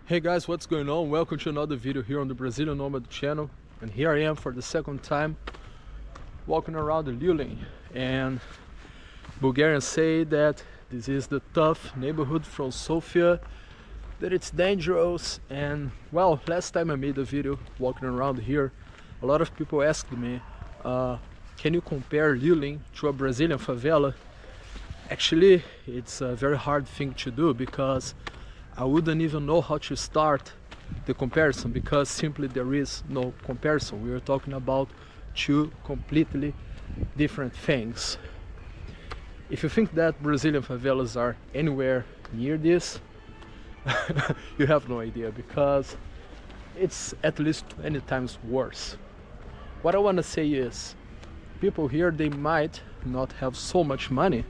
Hey guys, what's going on? Welcome to another video here on the Brazilian Nomad channel. And here I am for the second time walking around the LYULIN. And Bulgarians say that this is the tough neighborhood from Sofia, that it's dangerous. And well, last time I made a video walking around here, a lot of people asked me, can you compare LYULIN to a Brazilian favela? Actually, it's a very hard thing to do because I wouldn't even know how to start the comparison, because simply there is no comparison. We are talking about two completely different things. If you think that Brazilian favelas are anywhere near this, you have no idea, because it's at least 20 times worse. What I want to say is, people here, they might not have so much money,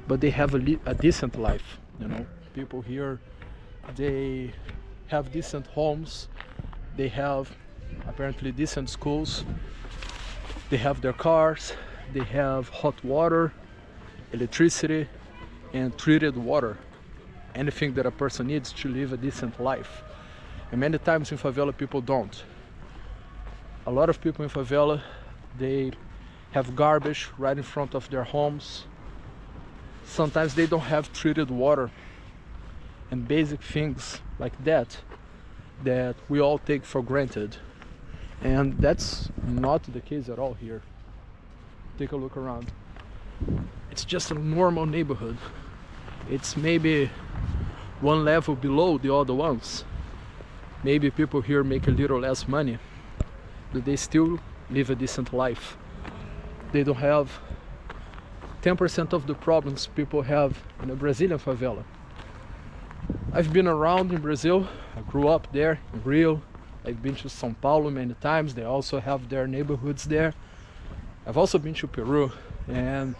but they have a decent life. You know, people here, they have decent homes, they have apparently decent schools, they have their cars, they have hot water, electricity, and treated water. Anything that a person needs to live a decent life. And many times in favela people don't. A lot of people in favela, they have garbage right in front of their homes. Sometimes they don't have treated water, and basic things like that that we all take for granted. And that's not the case at all here. Take a look around. It's just a normal neighborhood. It's maybe one level below the other ones. Maybe people here make a little less money, but they still live a decent life. They don't have 10% of the problems people have in a Brazilian favela. I've been around in Brazil. I grew up there in Rio. I've been to São Paulo many times. They also have their neighborhoods there. I've also been to Peru, and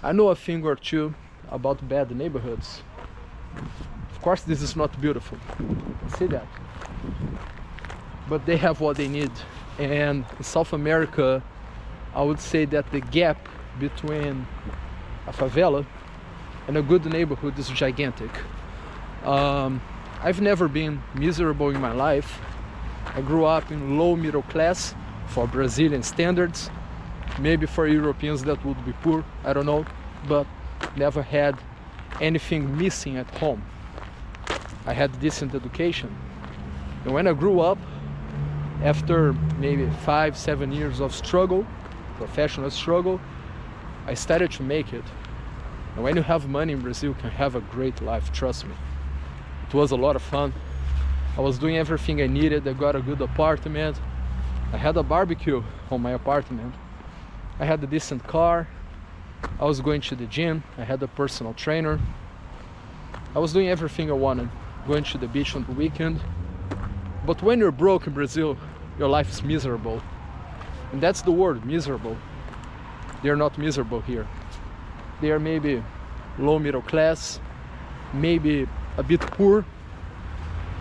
I know a thing or two about bad neighborhoods. Of course, this is not beautiful, you can see that, but they have what they need. And in South America, I would say that the gap between a favela and a good neighborhood is gigantic. I've never been miserable in my life. I grew up in low middle class for Brazilian standards. Maybe for Europeans that would be poor, I don't know, but never had anything missing at home. I had decent education. And when I grew up, after maybe 5-7 years of struggle, professional struggle, I started to make it. And when you have money in Brazil, you can have a great life, trust me. It was a lot of fun. I was doing everything I needed. I got a good apartment. I had a barbecue on my apartment. I had a decent car. I was going to the gym. I had a personal trainer. I was doing everything I wanted. Going to the beach on the weekend. But when you're broke in Brazil, your life is miserable. And that's the word, miserable. They're not miserable here. They are maybe low middle class, maybe a bit poor,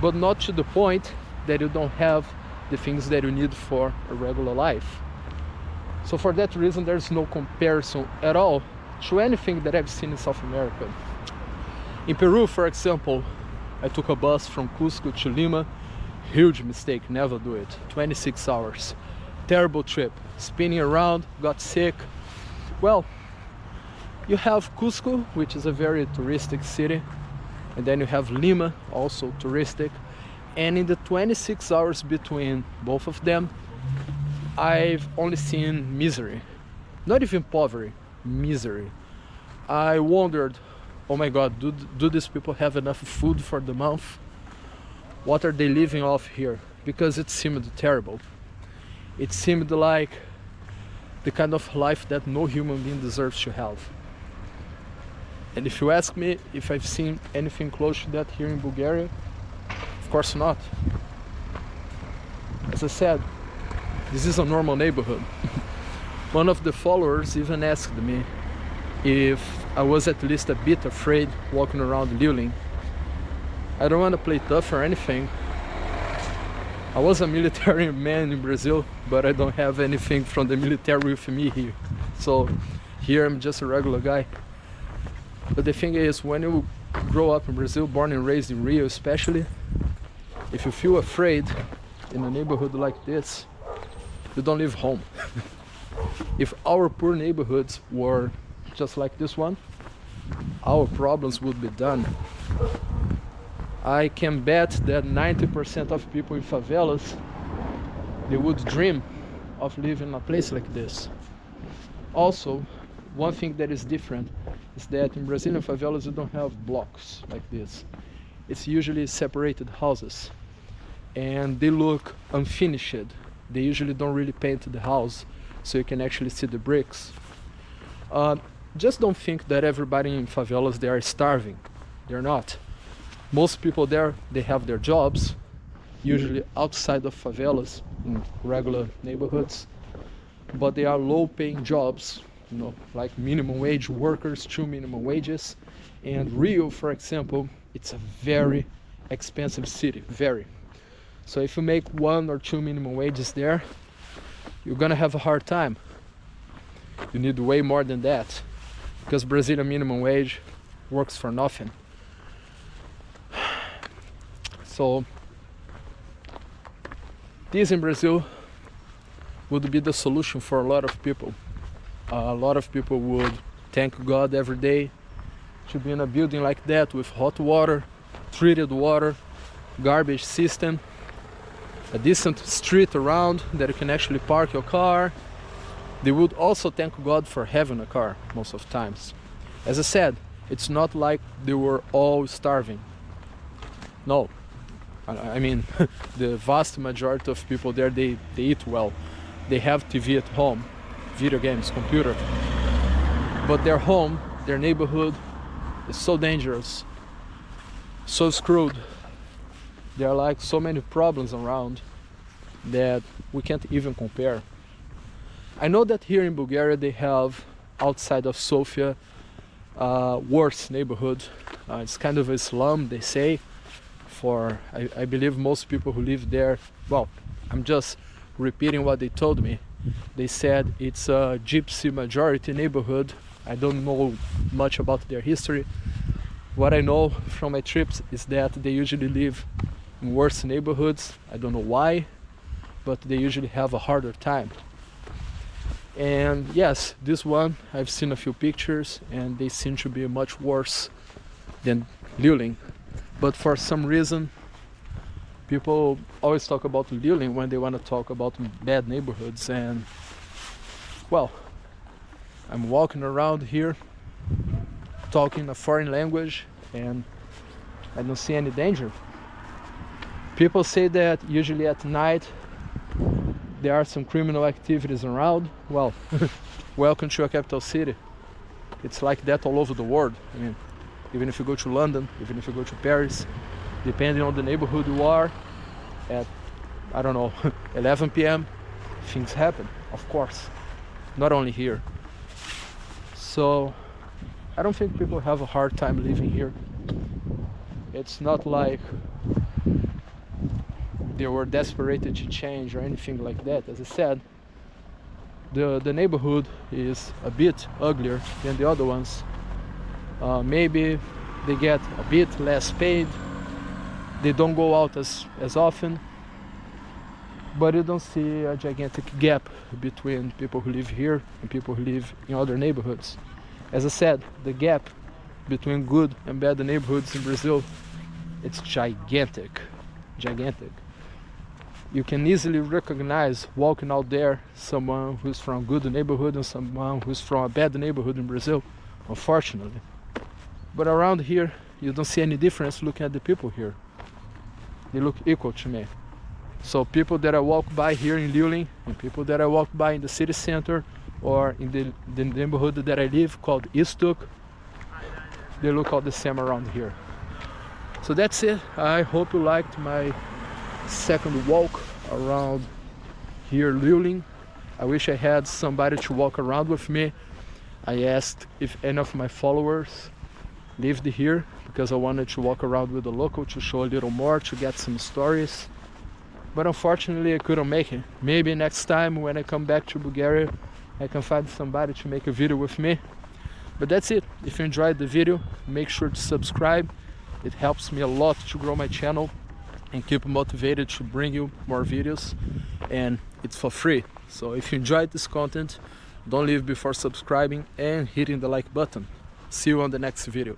but not to the point that you don't have the things that you need for a regular life. So for that reason, there's no comparison at all to anything that I've seen in South America. In Peru, for example, I took a bus from Cusco to Lima. Huge mistake, never do it. 26 hours. Terrible trip. Spinning around, got sick. Well, you have Cusco, which is a very touristic city. And then you have Lima, also touristic. And in the 26 hours between both of them, I've only seen misery. Not even poverty, misery. I wondered, oh my God, do these people have enough food for the month? What are they living off here? Because it seemed terrible. It seemed like the kind of life that no human being deserves to have. And if you ask me if I've seen anything close to that here in Bulgaria, of course not. As I said, this is a normal neighborhood. One of the followers even asked me if I was at least a bit afraid walking around LYULIN. I don't want to play tough or anything. I was a military man in Brazil, but I don't have anything from the military with me here. So here I'm just a regular guy. But the thing is, when you grow up in Brazil, born and raised in Rio especially, if you feel afraid in a neighborhood like this, you don't leave home. If our poor neighborhoods were just like this one, our problems would be done. I can bet that 90% of people in favelas, they would dream of living in a place like this. Also, one thing that is different is that in Brazilian favelas you don't have blocks like this. It's usually separated houses, and they look unfinished. They usually don't really paint the house, so you can actually see the bricks. Just don't think that everybody in favelas, they are starving. They're not. Most people there, they have their jobs, usually outside of favelas, in regular neighborhoods, but they are low-paying jobs, you know, like minimum wage workers, 2 minimum wages. And Rio, for example, it's a very expensive city, very. So if you make 1 or 2 minimum wages there, you're gonna have a hard time. You need way more than that, because Brazilian minimum wage works for nothing. So this in Brazil would be the solution for a lot of people. A lot of people would thank God every day to be in a building like that with hot water, treated water, garbage system, a decent street around that you can actually park your car. They would also thank God for having a car most of the times. As I said, it's not like they were all starving. No, I mean, the vast majority of people there, they eat well. They have TV at home, video games, computer. But their home, their neighborhood is so dangerous, so screwed. There are like so many problems around that we can't even compare. I know that here in Bulgaria they have, outside of Sofia, worse neighborhood. It's kind of a slum, they say. For I believe most people who live there, well, I'm just repeating what they told me. They said it's a gypsy majority neighborhood. I don't know much about their history. What I know from my trips is that they usually live in worse neighborhoods. I don't know why, but they usually have a harder time. And yes, this one, I've seen a few pictures and they seem to be much worse than LYULIN. But for some reason, people always talk about LYULIN when they want to talk about bad neighborhoods. And well, I'm walking around here talking a foreign language and I don't see any danger. People say that usually at night there are some criminal activities around. Well, welcome to a capital city. It's like that all over the world. I mean, even if you go to London, even if you go to Paris, depending on the neighborhood you are, at, I don't know, 11 p.m, things happen, of course, not only here. So I don't think people have a hard time living here. It's not like they were desperate to change or anything like that. As I said, the neighborhood is a bit uglier than the other ones. Maybe they get a bit less paid, they don't go out as often, but you don't see a gigantic gap between people who live here and people who live in other neighborhoods. As I said, the gap between good and bad neighborhoods in Brazil, it's gigantic, gigantic. You can easily recognize walking out there someone who's from a good neighborhood and someone who's from a bad neighborhood in Brazil, unfortunately. But around here, you don't see any difference looking at the people here. They look equal to me. So people that I walk by here in LYULIN and people that I walk by in the city center or in the neighborhood that I live called Istuk, they look all the same around here. So that's it. I hope you liked my second walk around here LYULIN. I wish I had somebody to walk around with me. I asked if any of my followers lived here because I wanted to walk around with a local to show a little more, to get some stories. But unfortunately I couldn't make it. Maybe next time when I come back to Bulgaria I can find somebody to make a video with me. But that's it. If you enjoyed the video, make sure to subscribe. It helps me a lot to grow my channel. and keep motivated to bring you more videos, and it's for free. So if you enjoyed this content, don't leave before subscribing and hitting the like button. See you on the next video.